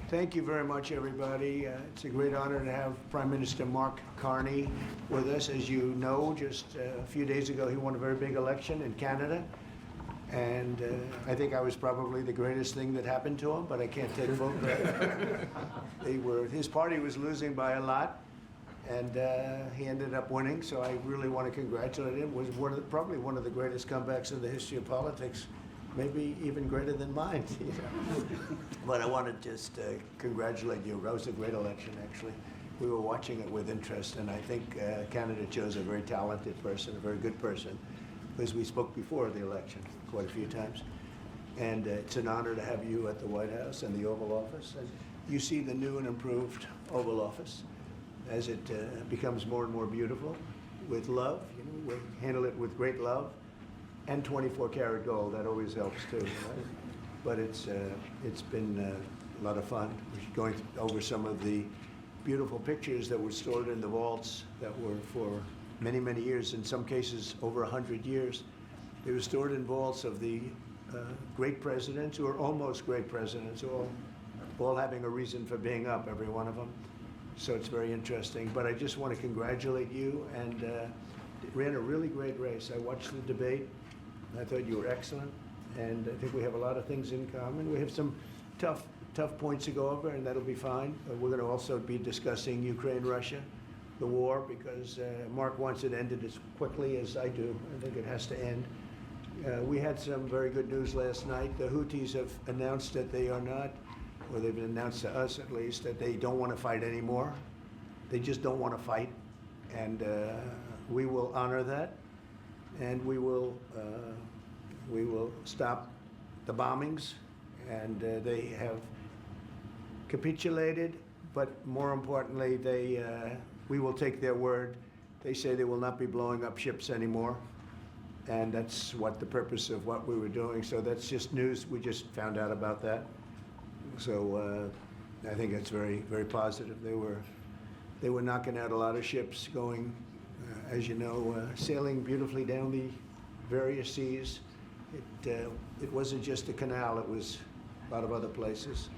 Thank you very much, everybody. It's a great honor to have Prime Minister Mark Carney with us. As you know, just a few days ago, he won a very big election in Canada. And I think I was probably the greatest thing that happened to him, but I can't take full credit. His party was losing by a lot, and he ended up winning. So I really want to congratulate him. It was probably one of the greatest comebacks in the history of politics, maybe even greater than mine. You know? But I want to just congratulate you. That was a great election, actually. We were watching it with interest, and I think Canada chose a very talented person, a very good person, because we spoke before the election quite a few times. And it's an honor to have you at the White House and the Oval Office. And you see the new and improved Oval Office as it becomes more and more beautiful with love. You know, we handle it with great love, and 24-karat gold. That always helps too. Right? But it's been a lot of fun. We're going over some of the beautiful pictures that were stored in the vaults that were for many, many years, in some cases over 100 years. They were stored in vaults of the great presidents, or almost great presidents, all having a reason for being up, every one of them. So it's very interesting. But I just want to congratulate you, and ran a really great race. I watched the debate. I thought you were excellent. And I think we have a lot of things in common. We have some tough points to go over, and that'll be fine. We're going to also be discussing Ukraine, Russia, the war, because Mark wants it ended as quickly as I do. I think it has to end. We had some very good news last night. The Houthis have announced that they are not, or they've announced to us at least, that they don't want to fight anymore. They just don't want to fight. And we will honor that, and we will stop the bombings, and they have capitulated, but more importantly, we will take their word. They say they will not be blowing up ships anymore, and that's what the purpose of what we were doing. So that's just news. We just found out about that. So I think that's very, very positive. They were knocking out a lot of ships going, as you know, sailing beautifully down the various seas. It wasn't just a canal, it was a lot of other places.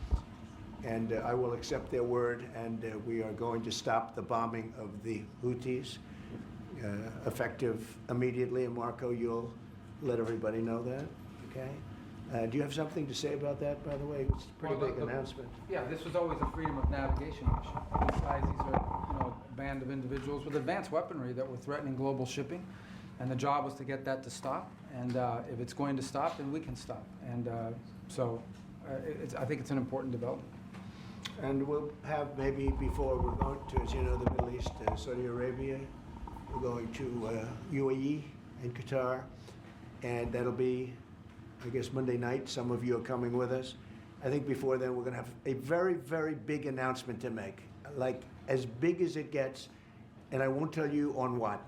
And I will accept their word, and we are going to stop the bombing of the Houthis, effective immediately. And Marco, you'll let everybody know that, okay? Do you have something to say about that, by the way? It's a pretty big announcement. Yeah, this was always a freedom of navigation issue. These guys, these are a band of individuals with advanced weaponry that were threatening global shipping. And the job was to get that to stop. And if it's going to stop, then we can stop. And I think it's an important development. And we'll have maybe before we're going to, as you know, the Middle East, Saudi Arabia, we're going to UAE and Qatar. And that'll be, I guess, Monday night. Some of you are coming with us. I think before then we're going to have a very, very big announcement to make, like as big as it gets. And I won't tell you on what.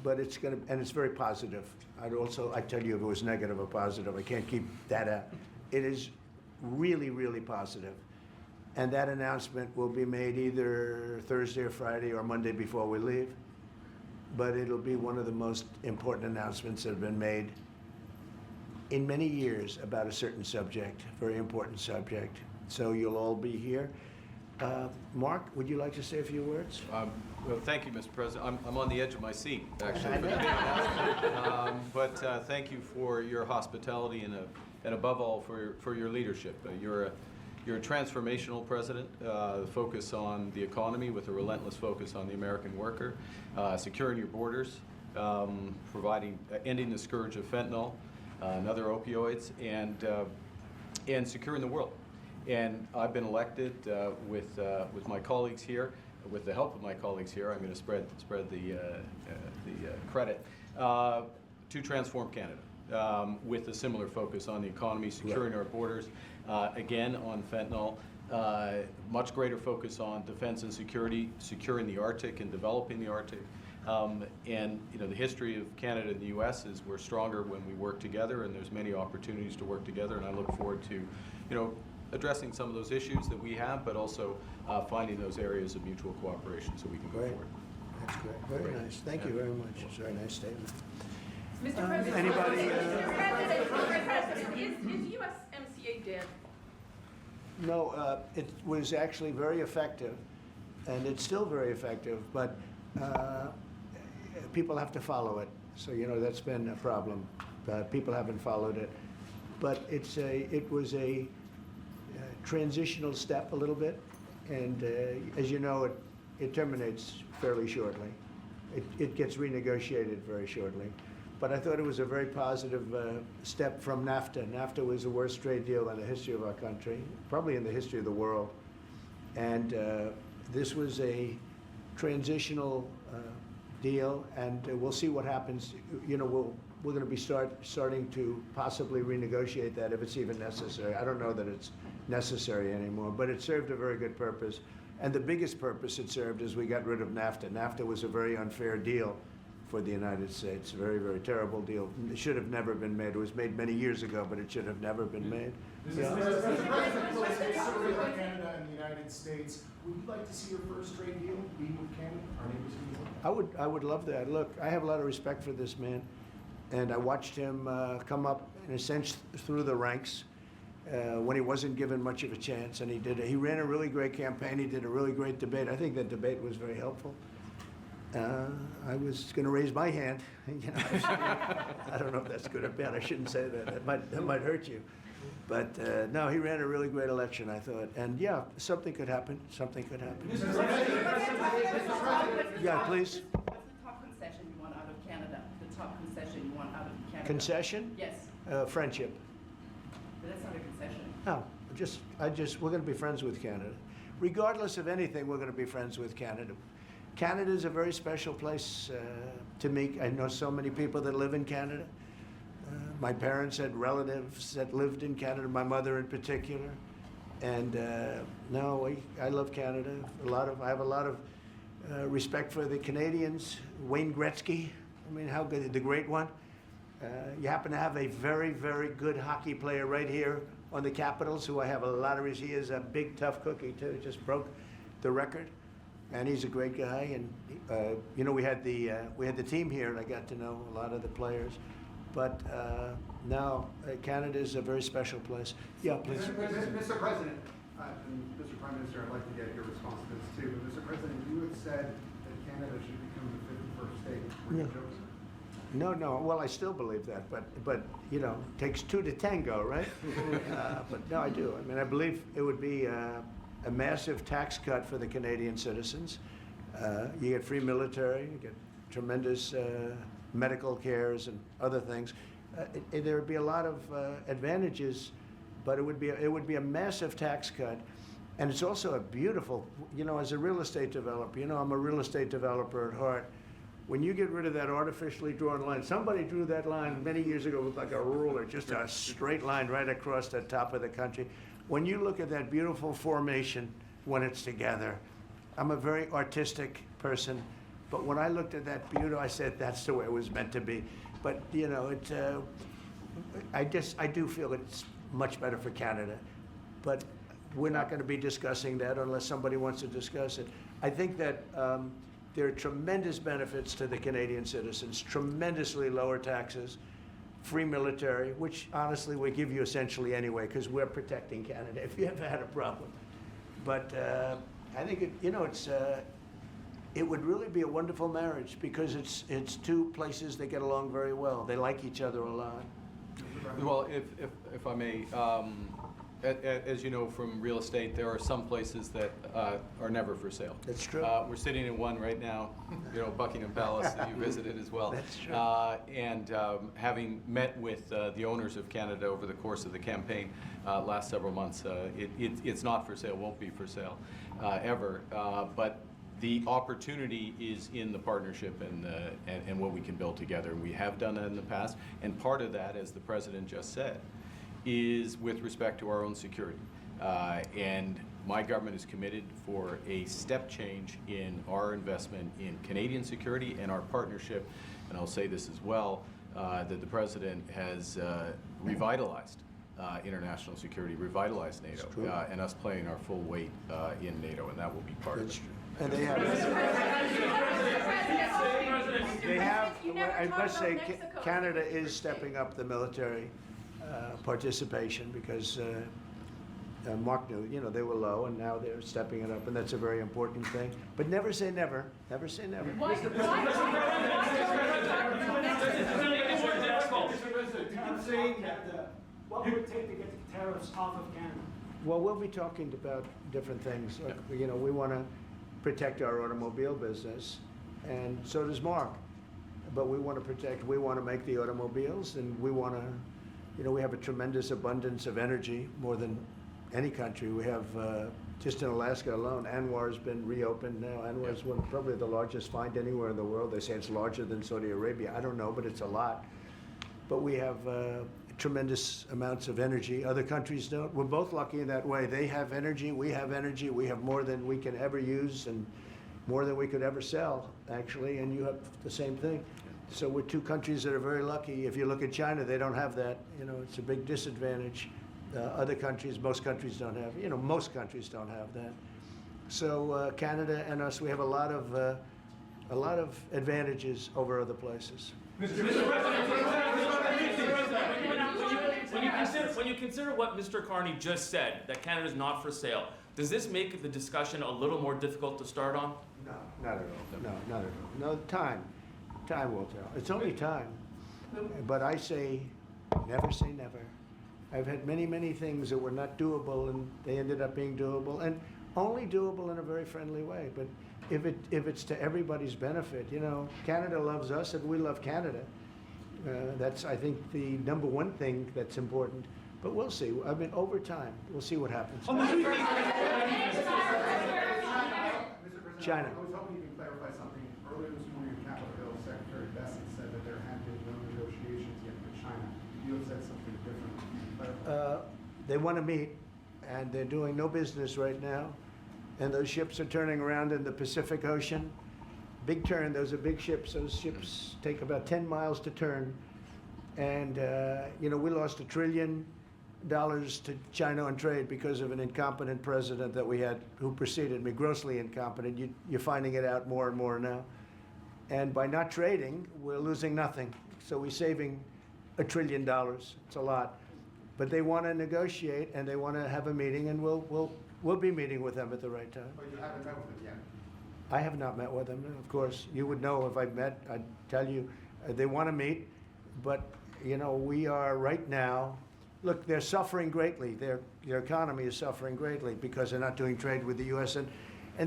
But it's going to, and it's very positive. I'd tell you if it was negative or positive. I can't keep that out. It is really, really positive. And that announcement will be made either Thursday or Friday or Monday before we leave. But it'll be one of the most important announcements that have been made in many years about a certain subject, very important subject. So you'll all be here. Mark, would you like to say a few words? Well, thank you, Mr. President. I'm on the edge of my seat, actually, for the big announcement. But thank you for your hospitality and above all for your leadership. You're a transformational president, focus on the economy with a relentless focus on the American worker, securing your borders, ending the scourge of fentanyl and other opioids, and securing the world. And I've been elected with my colleagues here, with the help of my colleagues here. I'm going to spread the credit to transform Canada with a similar focus on the economy, securing our borders, again on fentanyl, much greater focus on defense and security, securing the Arctic and developing the Arctic. And the history of Canada and the U.S. is we're stronger when we work together, and there's many opportunities to work together. And I look forward to, addressing some of those issues that we have, but also finding those areas of mutual cooperation so we can go forward. That's great. Very nice. Thank you very much. It's a very nice statement. Mr. President, Anybody? Mr. President, is USMCA dead? No, it was actually very effective, and it's still very effective, but people have to follow it. So, that's been a problem. People haven't followed it. But it was a transitional step a little bit, and as you know, it terminates fairly shortly. It gets renegotiated very shortly. But I thought it was a very positive step from NAFTA. NAFTA was the worst trade deal in the history of our country, probably in the history of the world. And this was a transitional deal, and we'll see what happens. We're going to be starting to possibly renegotiate that if it's even necessary. I don't know that it's necessary anymore, but it served a very good purpose. And the biggest purpose it served is we got rid of NAFTA. NAFTA was a very unfair deal for the United States. Very, very terrible deal. It should have never been made. It was made many years ago, but it should have never been made. Mr. President, close to Canada and the United States. Would you like to see your first trade deal be with Canada, our neighbors in the world? I would love that. Look, I have a lot of respect for this man, and I watched him come up, in a sense, through the ranks when he wasn't given much of a chance, and he ran a really great campaign. He did a really great debate. I think that debate was very helpful. I was going to raise my hand. I don't know if that's good or bad. I shouldn't say that. That might hurt you. But no, he ran a really great election, I thought. And yeah, something could happen. Something could happen. Yeah, please. What's the top concession you want out of Canada? The top concession you want out of Canada? Concession? Yes, Friendship. but that's not a concession. No, we're going to be friends with Canada. Regardless of anything, we're going to be friends with Canada. Canada is a very special place to me. I know so many people that live in Canada. My parents had relatives that lived in Canada, my mother in particular. And I love Canada. I have a lot of respect for the Canadians. Wayne Gretzky, I mean, how good, the great one. You happen to have a very, very good hockey player right here on the Capitals, who I have a lot of. He is a big, tough cookie too. Just broke the record, and he's a great guy. And we had the team here, and I got to know a lot of the players. But now Canada is a very special place. Yeah, please. Mr. President, and Mr. Prime Minister, I'd like to get your response to this too. But Mr. President, you had said that Canada should become the 51st state. Were you joking? No. Well, I still believe that, but it takes two to tango, right? But no, I do. I mean, I believe it would be a massive tax cut for the Canadian citizens. You get free military, you get tremendous medical cares and other things. There would be a lot of advantages, but it would be a massive tax cut. And it's also a beautiful, as a real estate developer, I'm a real estate developer at heart. When you get rid of that artificially drawn line, somebody drew that line many years ago with like a ruler, just a straight line right across the top of the country. When you look at that beautiful formation when it's together, I'm a very artistic person, but when I looked at that beauty, I said that's the way it was meant to be. But I do feel it's much better for Canada, but we're not going to be discussing that unless somebody wants to discuss it. I think that there are tremendous benefits to the Canadian citizens, tremendously lower taxes, free military, which honestly we give you essentially anyway because we're protecting Canada if you ever had a problem. But I think it would really be a wonderful marriage because it's two places that get along very well. They like each other a lot. Well, if I may, as you know from real estate, there are some places that are never for sale. That's true. We're sitting in one right now, Buckingham Palace that you visited as well. That's true. And having met with the owners of Canada over the course of the campaign last several months, it's not for sale, won't be for sale ever. But the opportunity is in the partnership and what we can build together. We have done that in the past, and part of that, as the President just said, is with respect to our own security. And my government is committed for a step change in our investment in Canadian security and our partnership, and I'll say this as well, that the President has revitalized international security, revitalized NATO, and us playing our full weight in NATO, and that will be part of it. True. And they have, I must say, Canada is stepping up the military participation because Mark knew, you know, they were low, and now they're stepping it up, and that's a very important thing. But never say never. Never say never. What would it take to get the tariffs off of Canada? Well, we'll be talking about different things. Like, you know, we want to protect our automobile business, and so does Mark. But we want to make the automobiles, and we want to, you know, we have a tremendous abundance of energy, more than any country. We have, just in Alaska alone, Anwar's been reopened now. Anwar's probably the largest find anywhere in the world. They say it's larger than Saudi Arabia. I don't know, but it's a lot. But we have tremendous amounts of energy. Other countries don't. We're both lucky in that way. They have energy, we have energy. We have more than we can ever use and more than we could ever sell, actually, and you have the same thing. So we're two countries that are very lucky. If you look at China, they don't have that. You know, it's a big disadvantage. Other countries, most countries don't have, you know, most countries don't have that. So Canada and us, we have a lot of advantages over other places. When you consider what Mr. Carney just said, that Canada is not for sale, does this make the discussion a little more difficult to start on? No, not at all. No, not at all. No, time will tell. It's only time. But I say, never say never. I've had many, many things that were not doable, and they ended up being doable, and only doable in a very friendly way. But if it's to everybody's benefit, you know, Canada loves us and we love Canada. That's, I think, the number one thing that's important. But we'll see. I mean, over time, we'll see what happens. Mr. President, China. I was hoping you could clarify something. Earlier this morning on Capitol Hill, Secretary Bessent said that there had been no negotiations yet with China. You have said something different. Can you clarify? They want to meet, and they're doing no business right now. And those ships are turning around in the Pacific Ocean. Big turn, those are big ships. Those ships take about 10 miles to turn. And, you know, we lost $1 trillion to China on trade because of an incompetent president that we had who preceded me, grossly incompetent. You're finding it out more and more now. And by not trading, we're losing nothing. So we're saving $1 trillion. It's a lot. But they want to negotiate, and they want to have a meeting, and we'll be meeting with them at the right time. But you haven't met with them yet. I have not met with them, of course. You would know if I met. I'd tell you. They want to meet, but, you know, we are right now, look, they're suffering greatly. Their economy is suffering greatly because they're not doing trade with the U.S., and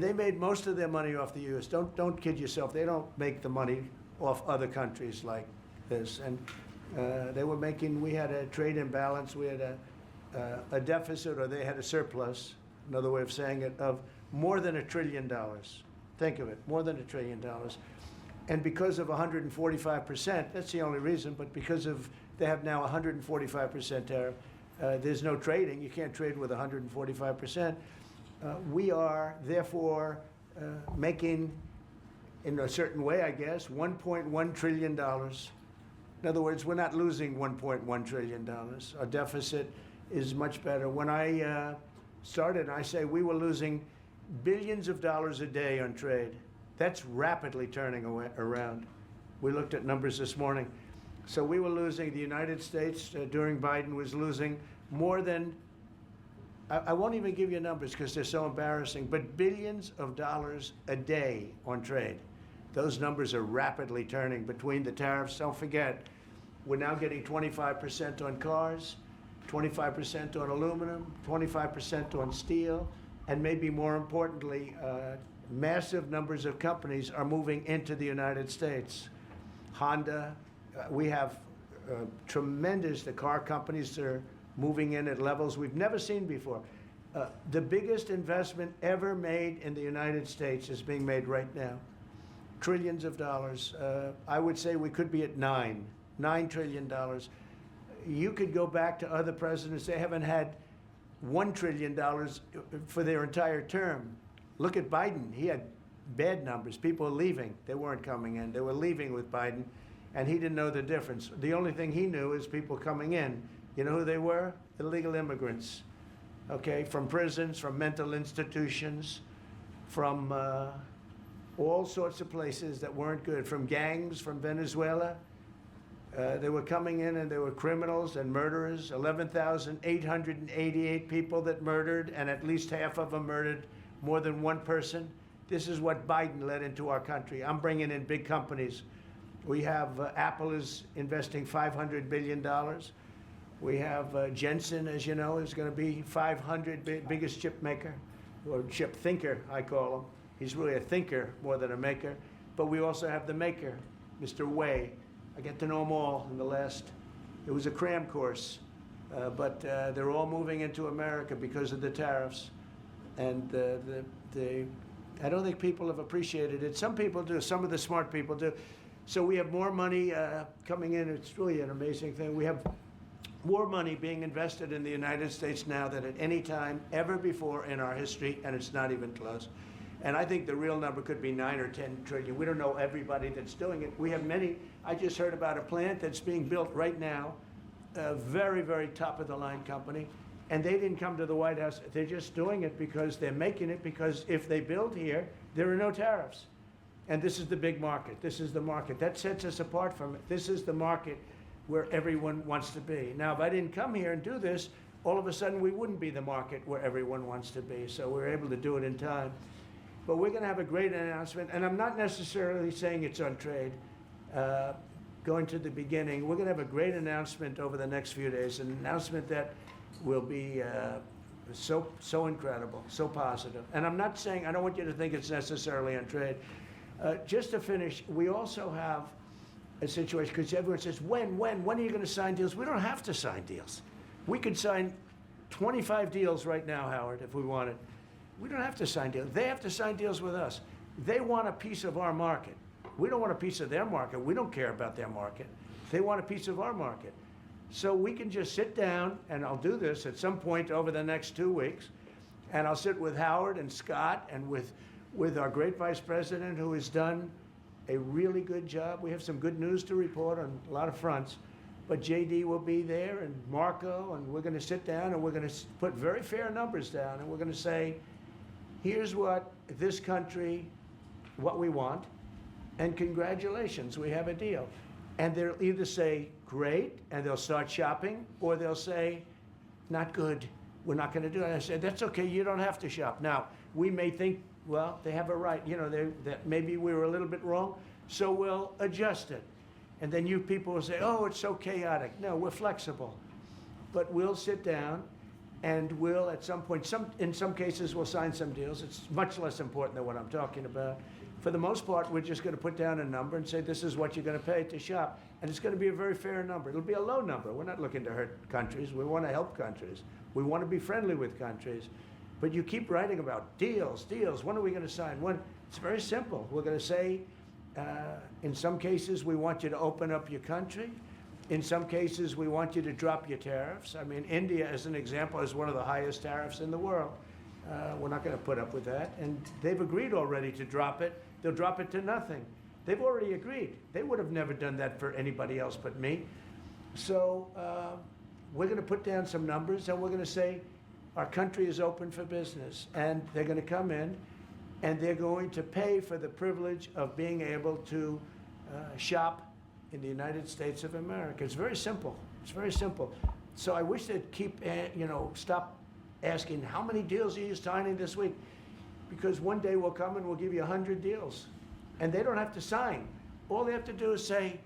they made most of their money off the U.S. Don't kid yourself. They don't make the money off other countries like this. And they were making, we had a trade imbalance, we had a deficit, or they had a surplus, another way of saying it, of more than $1 trillion. Think of it, more than $1 trillion. And because of 145%, that's the only reason, but because of, they have now 145% tariff, there's no trading, you can't trade with 145%. We are therefore making, in a certain way, I guess, $1.1 trillion. In other words, we're not losing $1.1 trillion. Our deficit is much better. When I started, I say we were losing billions of dollars a day on trade. That's rapidly turning around. We looked at numbers this morning. So we were losing, the United States during Biden was losing more than, I won't even give you numbers because they're so embarrassing, but billions of dollars a day on trade. Those numbers are rapidly turning between the tariffs. Don't forget, we're now getting 25% on cars, 25% on aluminum, 25% on steel, and maybe more importantly, massive numbers of companies are moving into the United States. Honda, we have tremendous, the car companies are moving in at levels we've never seen before. The biggest investment ever made in the United States is being made right now. Trillions of dollars. I would say we could be at $9 trillion. You could go back to other presidents, they haven't had $1 trillion for their entire term. Look at Biden, he had bad numbers. People were leaving, they weren't coming in. They were leaving with Biden, and he didn't know the difference. The only thing he knew is people coming in. You know who they were? Illegal immigrants, okay, from prisons, from mental institutions, from all sorts of places that weren't good, from gangs, from Venezuela. They were coming in and they were criminals and murderers. 11,888 people that murdered, and at least half of them murdered more than one person. This is what Biden led into our country. I'm bringing in big companies. We have Apple is investing $500 billion. We have Jensen, as you know, is going to be 500 biggest chip maker, or chip thinker, I call him. He's really a thinker more than a maker. But we also have the maker, Mr. Wei. I get to know them all in the last, it was a cram course, but they're all moving into America because of the tariffs. And I don't think people have appreciated it. Some people do, some of the smart people do. So we have more money coming in. It's really an amazing thing. We have more money being invested in the United States now than at any time ever before in our history, and it's not even close. And I think the real number could be 9 or 10 trillion. We don't know everybody that's doing it. We have many. I just heard about a plant that's being built right now, a very, very top of the line company, and they didn't come to the White House. They're just doing it because they're making it, because if they build here, there are no tariffs. And this is the big market. This is the market. That sets us apart from it. This is the market where everyone wants to be. Now, if I didn't come here and do this, all of a sudden we wouldn't be the market where everyone wants to be. So we're able to do it in time. But we're going to have a great announcement. And I'm not necessarily saying it's on trade. Going to the beginning, we're going to have a great announcement over the next few days, an announcement that will be so incredible, so positive. And I'm not saying, I don't want you to think it's necessarily on trade. Just to finish, we also have a situation, because everyone says, when are you going to sign deals? We don't have to sign deals. We could sign 25 deals right now, Howard, if we wanted. We don't have to sign deals. They have to sign deals with us. They want a piece of our market. We don't want a piece of their market. We don't care about their market. They want a piece of our market. So we can just sit down, and I'll do this at some point over the next 2 weeks, and I'll sit with Howard and Scott and with our great vice president, who has done a really good job. We have some good news to report on a lot of fronts, but JD will be there, and Marco, and we're going to sit down and we're going to put very fair numbers down, and we're going to say, here's what this country, what we want, and congratulations, we have a deal. And they'll either say, great, and they'll start shopping, or they'll say, not good, we're not going to do it. And I said, that's okay, you don't have to shop. Now, we may think, well, they have a right, you know, that maybe we were a little bit wrong, so we'll adjust it. And then you people will say, oh, it's so chaotic. No, we're flexible. But we'll sit down, and we'll, at some point, in some cases, we'll sign some deals. It's much less important than what I'm talking about. For the most part, we're just going to put down a number and say, this is what you're going to pay to shop. And it's going to be a very fair number. It'll be a low number. We're not looking to hurt countries. We want to help countries. We want to be friendly with countries. But you keep writing about deals. When are we going to sign? When? It's very simple. We're going to say, in some cases, we want you to open up your country. In some cases, we want you to drop your tariffs. I mean, India, as an example, is one of the highest tariffs in the world. We're not going to put up with that. And they've agreed already to drop it. They'll drop it to nothing. They've already agreed. They would have never done that for anybody else but me. So we're going to put down some numbers, and we're going to say our country is open for business. And they're going to come in, and they're going to pay for the privilege of being able to shop in the United States of America. It's very simple. It's very simple. So I wish they'd keep, stop asking, how many deals are you signing this week? Because one day we'll come and we'll give you 100 deals. And they don't have to sign. All they have to do is say,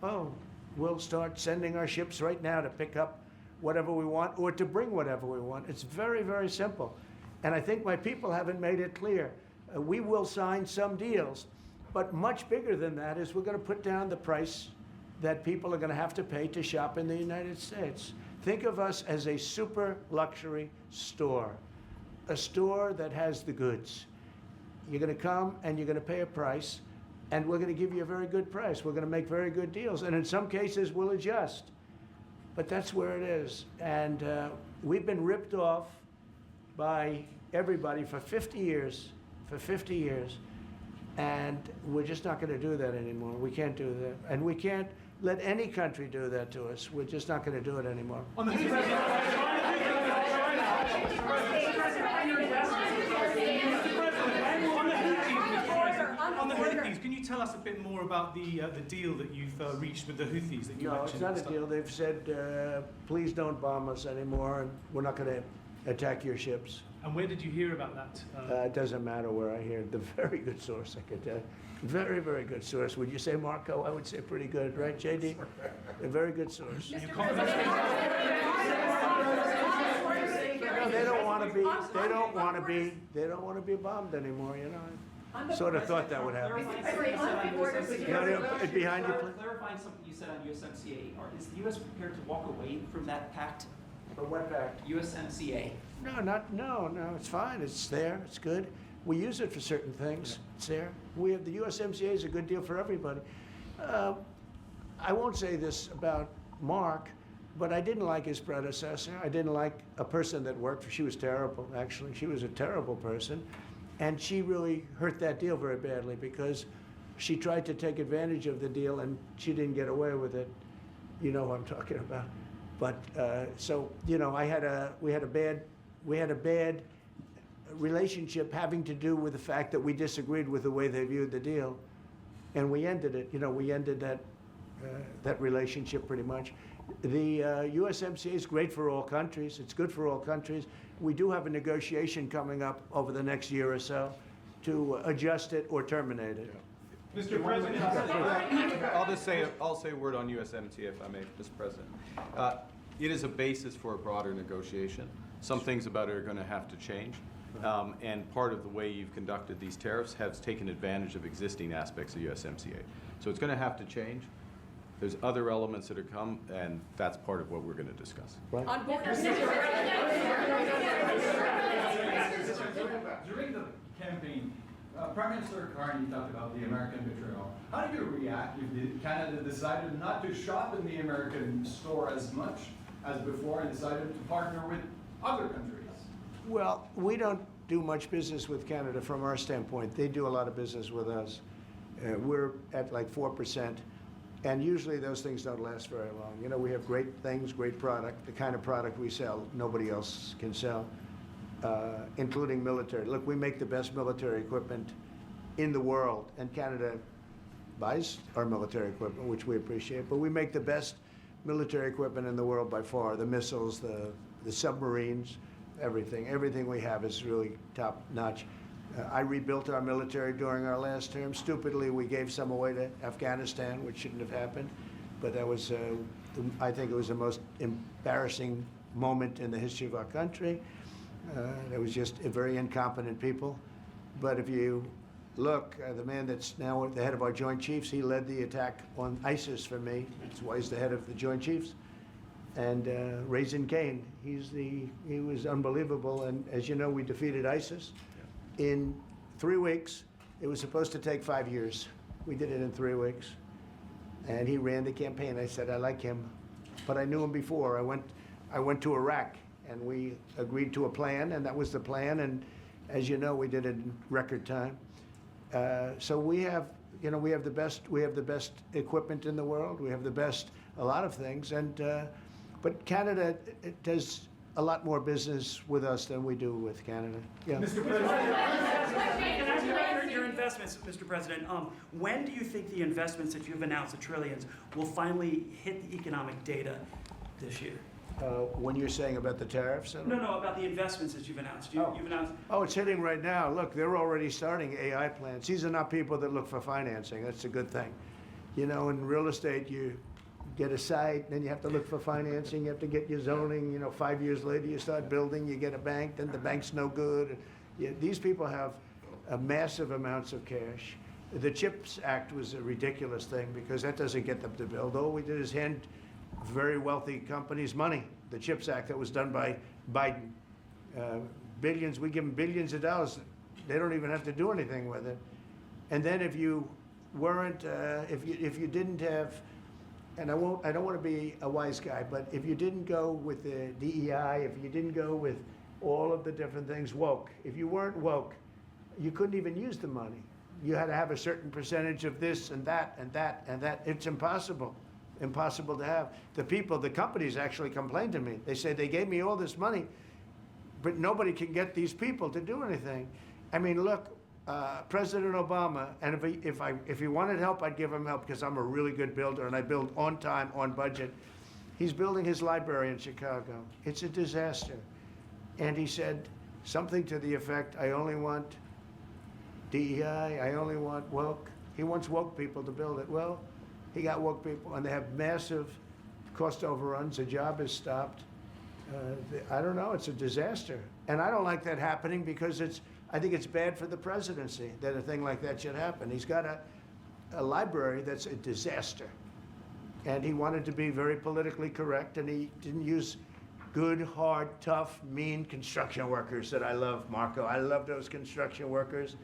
oh, we'll start sending our ships right now to pick up whatever we want or to bring whatever we want. It's very, very simple. And I think my people haven't made it clear. We will sign some deals, but much bigger than that is we're going to put down the price that people are going to have to pay to shop in the United States. Think of us as a super luxury store, a store that has the goods. You're going to come and you're going to pay a price, and we're going to give you a very good price. We're going to make very good deals, and in some cases we'll adjust. But that's where it is. And we've been ripped off by everybody for 50 years, and we're just not going to do that anymore. We can't do that. And we can't let any country do that to us. We're just not going to do it anymore. On the Houthis, can you tell us a bit more about the deal that you've reached with the Houthis that you No, mentioned? it's not at a the start? deal. They've said, please don't bomb us anymore, and we're not going to attack your ships. And where did you hear about that? It doesn't matter where I hear it. The very good source, I could tell you. Very, very good source. Would you say, Marco? I would say pretty good, right, JD? A very good source. You're confident? No, they don't want to be. They don't want to be. They don't want to be bombed anymore. You know. I sort of thought that would happen. No, behind you, please. Clarifying something you said on USMCA, is the U.S. prepared to walk away from that pact? For what fact? USMCA. No. It's fine. It's there. It's good. We use it for certain things. It's there. We have the USMCA is a good deal for everybody. I won't say this about Mark, but I didn't like his predecessor. I didn't like a person that worked for. She was terrible. Actually, she was a terrible person, and she really hurt that deal very badly because she tried to take advantage of the deal and she didn't get away with it. You know what I'm talking about. But so you know, we had a bad relationship having to do with the fact that we disagreed with the way they viewed the deal, and we ended it. You know, we ended that relationship pretty much. The USMCA is great for all countries. It's good for all countries. We do have a negotiation coming up over the next year or so to adjust it or terminate it. Mr. President, I'll say a word on USMCA if I may, Mr. President. It is a basis for a broader negotiation. Some things about it are going to have to change. And part of the way you've conducted these tariffs has taken advantage of existing aspects of USMCA. So it's going to have to change. There's other elements that are come, and that's part of what we're going to discuss. Right? During the campaign, Prime Minister Carney talked about the American betrayal. How do you react if Canada decided not to shop in the American store as much as before and decided to partner with other countries? Well, we don't do much business with Canada from our standpoint. They do a lot of business with us. We're at like 4%. And usually those things don't last very long. You know, we have great things, great product. The kind of product we sell, nobody else can sell, including military. Look, we make the best military equipment in the world, and Canada buys our military equipment, which we appreciate. But we make the best military equipment in the world by far. The missiles, the submarines, everything. Everything we have is really top notch. I rebuilt our military during our last term. Stupidly, we gave some away to Afghanistan, which shouldn't have happened. But that was, I think it was the most embarrassing moment in the history of our country. There was just very incompetent people. But if you look, the man that's now the head of our Joint Chiefs, he led the attack on ISIS for me. That's why he's the head of the Joint Chiefs. And Raisin Kane, he was unbelievable. And as you know, we defeated ISIS. In 3 weeks. It was supposed to take 5 years. We did it in 3 weeks. And he ran the campaign. I said, I like him. But I knew him before. I went to Iraq, and we agreed to a plan, and that was the plan. And as you know, we did it in record time. So we have the best equipment in the world. We have a lot of things. But Canada does a lot more business with us than we do with Canada. Yeah. Mr. President, As you record your investments, Mr. President, when do you think the investments that you've announced, the trillions, will finally hit the economic data this year? When you're saying about the tariffs? No, about the investments that you've announced. You've announced. Oh, it's hitting right now. Look, they're already starting AI plants. These are not people that look for financing. That's a good thing. You know, in real estate, you get a site, then you have to look for financing, you have to get your zoning, 5 years later you start building, you get a bank, then the bank's no good. These people have massive amounts of cash. The CHIPS Act was a ridiculous thing because that doesn't get them to build. All we did is hand very wealthy companies money. The CHIPS Act that was done by Biden. Billions, we give them billions of dollars. They don't even have to do anything with it. And then if you weren't, if you didn't have, and I don't want to be a wise guy, but if you didn't go with the DEI, if you didn't go with all of the different things, woke, if you weren't woke, you couldn't even use the money. You had to have a certain percentage of this and that and that and that. It's impossible to have. The companies actually complained to me. They say they gave me all this money, but nobody can get these people to do anything. I mean, look, President Obama, and if he wanted help, I'd give him help because I'm a really good builder and I build on time, on budget. He's building his library in Chicago. It's a disaster. And he said something to the effect, I only want DEI, I only want woke. He wants woke people to build it. Well, he got woke people, and they have massive cost overruns. The job is stopped. I don't know, it's a disaster. And I don't like that happening because I think it's bad for the presidency that a thing like that should happen. He's got a library that's a disaster. And he wanted to be very politically correct, and he didn't use good, hard, tough, mean construction workers that I love, Marco. I love those construction workers.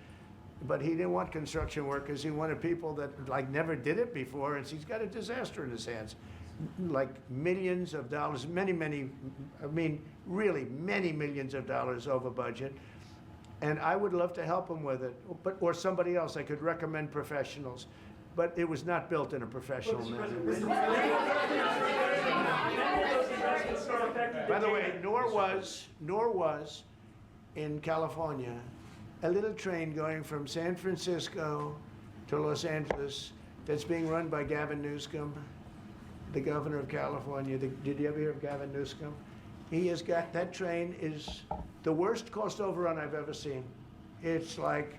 But he didn't want construction workers. He wanted people that like never did it before, and he's got a disaster in his hands. Like millions of dollars, really many millions of dollars over budget. And I would love to help him with it, or somebody else. I could recommend professionals. But it was not built in a professional manner. By the way, nor was in California a little train going from San Francisco to Los Angeles that's being run by Gavin Newsom, the governor of California. Did you ever hear of Gavin Newsom? He has got, that train is the worst cost overrun I've ever seen. It's like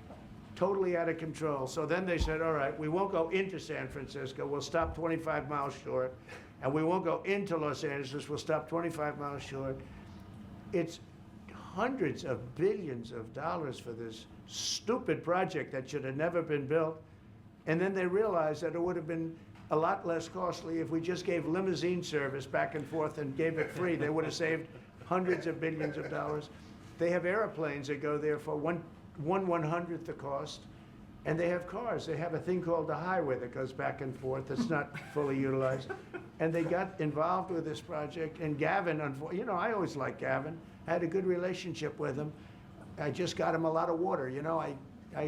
totally out of control. So then they said, all right, we won't go into San Francisco. We'll stop 25 miles short. And we won't go into Los Angeles. We'll stop 25 miles short. It's hundreds of billions of dollars for this stupid project that should have never been built. And then they realized that it would have been a lot less costly if we just gave limousine service back and forth and gave it free. They would have saved hundreds of billions of dollars. They have airplanes that go there for one 1/100th the cost, and they have cars. They have a thing called the highway that goes back and forth. It's not fully utilized. And they got involved with this project. And Gavin, you know, I always liked Gavin. I had a good relationship with him. I just got him a lot of water. You know, I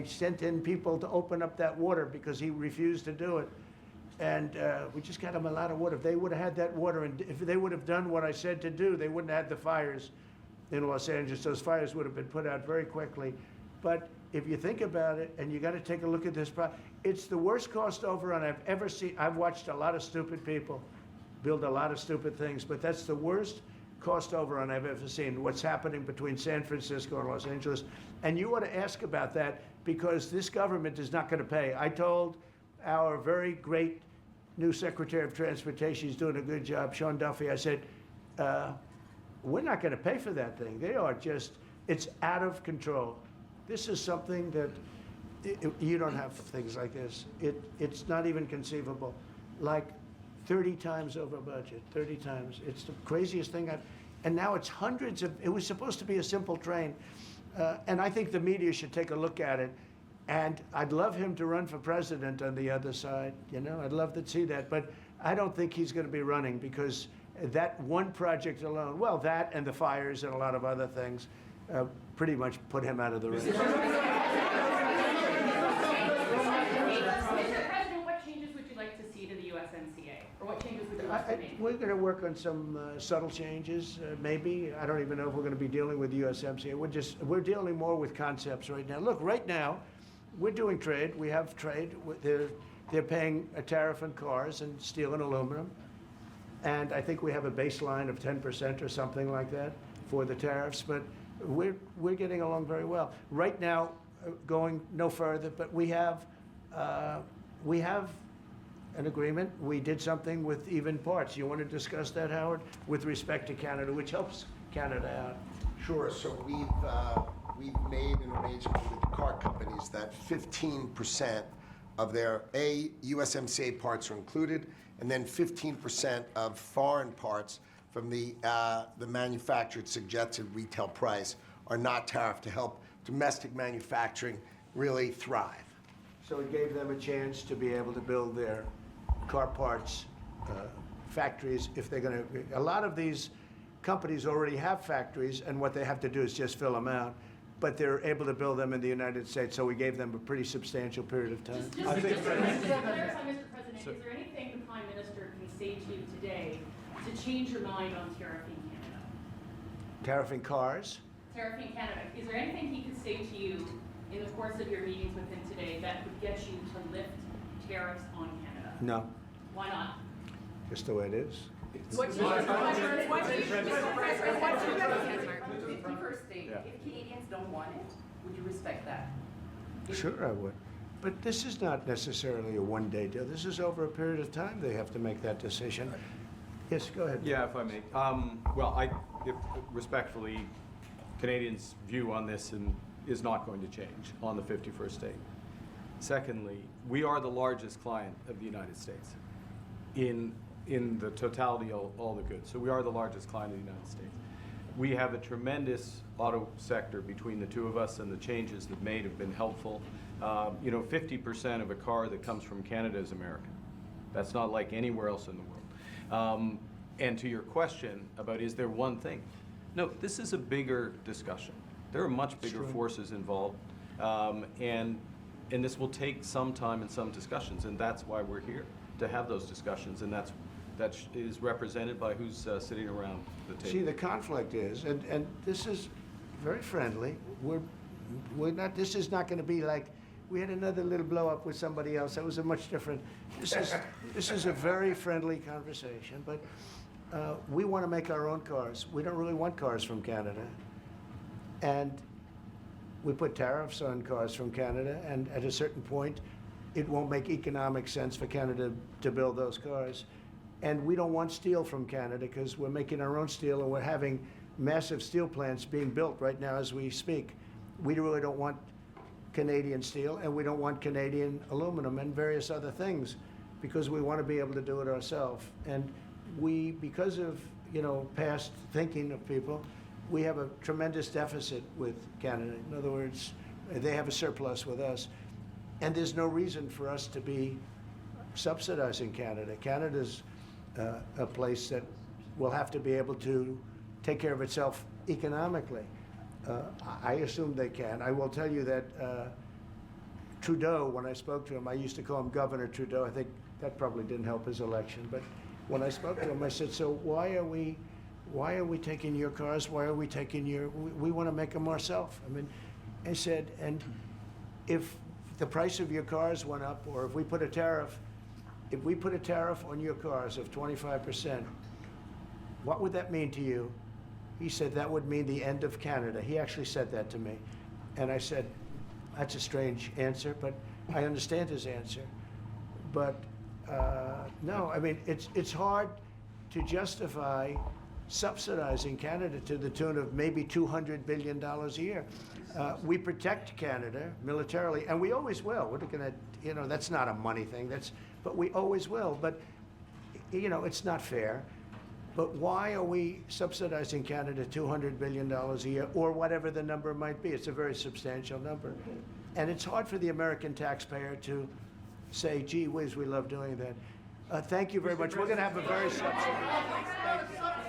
sent in people to open up that water because he refused to do it. And we just got him a lot of water. If they would have had that water, and if they would have done what I said to do, they wouldn't have had the fires in Los Angeles. Those fires would have been put out very quickly. But if you think about it, and you got to take a look at this project, it's the worst cost overrun I've ever seen. I've watched a lot of stupid people build a lot of stupid things, but that's the worst cost overrun I've ever seen, what's happening between San Francisco and Los Angeles. And you ought to ask about that because this government is not going to pay. I told our very great new Secretary of Transportation, he's doing a good job, Sean Duffy, I said, we're not going to pay for that thing. They are just, it's out of control. This is something that you don't have things like this. It's not even conceivable. Like 30 times over budget, 30 times. It's the craziest thing and now it's hundreds of, it was supposed to be a simple train. And I think the media should take a look at it. And I'd love him to run for president on the other side, you know, I'd love to see that. But I don't think he's going to be running because that one project alone, well, that and the fires and a lot of other things, pretty much put him out of the race. Mr. President, what changes would you like to see to the USMCA? Or what changes would you like to make? We're going to work on some subtle changes, maybe. I don't even know if we're going to be dealing with the USMCA. We're dealing more with concepts right now. Look, right now, we're doing trade. We have trade. They're paying a tariff on cars and steel and aluminum. And I think we have a baseline of 10% or something like that for the tariffs. But we're getting along very well. Right now, going no further, but we have an agreement. We did something with even parts. You want to discuss that, Howard, with respect to Canada, which helps Canada out? Sure. So we've made an arrangement with the car companies that 15% of their USMCA parts are included, and then 15% of foreign parts from the manufactured suggested retail price are not tariffed to help domestic manufacturing really thrive. So it gave them a chance to be able to build their car parts factories if they're going to. A lot of these companies already have factories, and what they have to do is just fill them out. But they're able to build them in the United States, so we gave them a pretty substantial period of time. Just to clarify, Mr. President, is there anything the Prime Minister can say to you today to change your mind on tariffing Canada? Tariffing cars? Tariffing Canada. Is there anything he could say to you in the course of your meetings with him today that would get you to lift tariffs on Canada? No, Why not? just the way it is. What's your 51st state? Yeah. If Canadians don't want it, would you respect that? Sure, I would. But this is not necessarily a one-day deal. This is over a period of time they have to make that decision. Yes, go ahead. Yeah, if I may. Well, if respectfully, Canadians' view on this is not going to change on the 51st state. Secondly, we are the largest client of the United States in the totality of all the goods. So we are the largest client of the United States. We have a tremendous auto sector between the two of us, and the changes that made have been helpful. 50% of a car that comes from Canada is American. That's not like anywhere else in the world. And to your question about is there one thing? No, this is a bigger discussion. There are much bigger forces involved, and this will take some time and some discussions, and that's why we're here, to have those discussions, and that is represented by who's sitting around the table. See, the conflict is, and this is very friendly. We're not. This is not going to be like we had another little blow up with somebody else. That was a much different. This is a very friendly conversation. But we want to make our own cars. We don't really want cars from Canada, and we put tariffs on cars from Canada. And at a certain point, it won't make economic sense for Canada to build those cars. And we don't want steel from Canada because we're making our own steel, and we're having massive steel plants being built right now as we speak. We really don't want Canadian steel, and we don't want Canadian aluminum and various other things because we want to be able to do it ourselves. And we, because of past thinking of people, we have a tremendous deficit with Canada. In other words, they have a surplus with us. And there's no reason for us to be subsidizing Canada. Canada's a place that will have to be able to take care of itself economically. I assume they can. I will tell you that Trudeau, when I spoke to him, I used to call him Governor Trudeau. I think that probably didn't help his election. But when I spoke to him, I said, so why are we taking your cars? Why are we taking we want to make them ourselves. I mean, I said, and if the price of your cars went up, or if we put a tariff on your cars of 25%, what would that mean to you? He said, that would mean the end of Canada. He actually said that to me. And I said, that's a strange answer, but I understand his answer. But no, I mean, it's hard to justify subsidizing Canada to the tune of maybe $200 billion a year. We protect Canada militarily, and we always will. We're going to, that's not a money thing, but we always will. But, it's not fair. But why are we subsidizing Canada $200 billion a year, or whatever the number might be? It's a very substantial number. And it's hard for the American taxpayer to say, gee whiz, we love doing that. Thank you very much. We're going to have a very substantial...